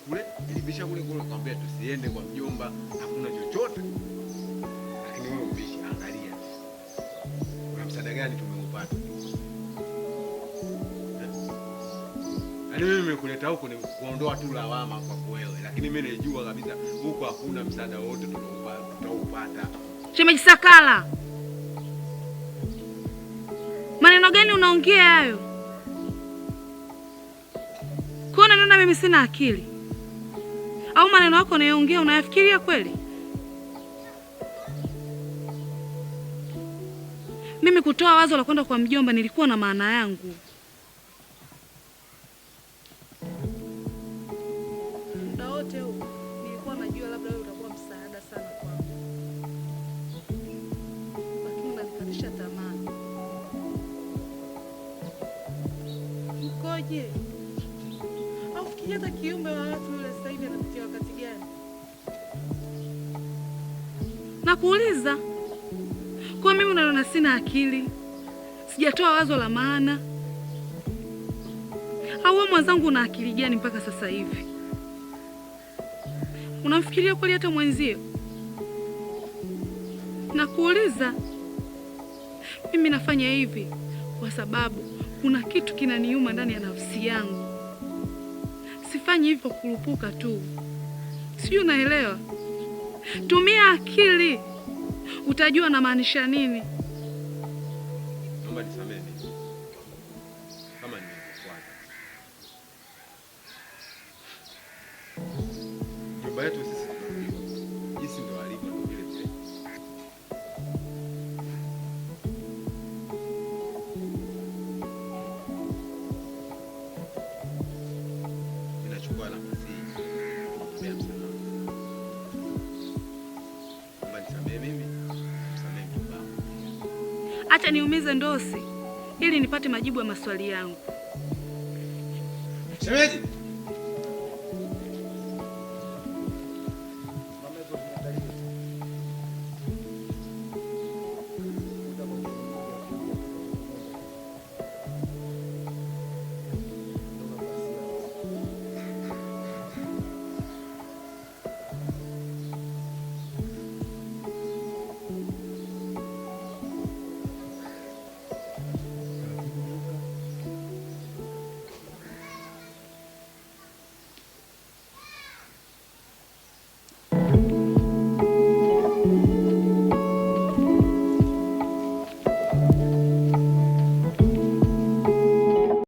Kule nilibisha kule kwambia tusiende kwa mjomba, hakuna chochote. Lakini wewe ubishi, angalia. Kuna msaada gani tumeupata? Yaani mimi nimekuleta huko ni kuondoa tu lawama kwa wewe, lakini mimi nilijua kabisa huko hakuna msaada wote tutaupata. Shemeji Sakala, maneno gani unaongea hayo? Kuna nini? Mimi sina akili au maneno yako unayoongea unayafikiria kweli? Mimi kutoa wazo la kwenda kwa mjomba nilikuwa na maana yangu. Muda wote huu nilikuwa najua labda wewe utakuwa msaada sana kwangu, lakini unanikatisha tamaa. Ukoje? Au fikiri hata kiumbe wa watu yule sasa hivi anapitia wakati gani? Nakuuliza. Kwa mimi unaona sina akili? Sijatoa wazo la maana? Au wewe mwenzangu una akili gani mpaka sasa hivi? Unamfikiria kweli hata mwenzio? Nakuuliza. Mimi nafanya hivi kwa sababu kuna kitu kinaniuma ndani ya nafsi yangu. Sifanyi hivyo kurupuka tu. Sijui unaelewa? Tumia akili. Utajua na maanisha nini. Naomba nisamehe mimi. Kama nimekufuata. Nyumba yetu sisi tunajua. Jinsi ndio alivyo ndio vile vile. Ninachukua nafasi hii kukuombea msamaha. Naomba nisamehe mimi. Acha niumize ndosi ili nipate majibu ya maswali yangu. Shemeji!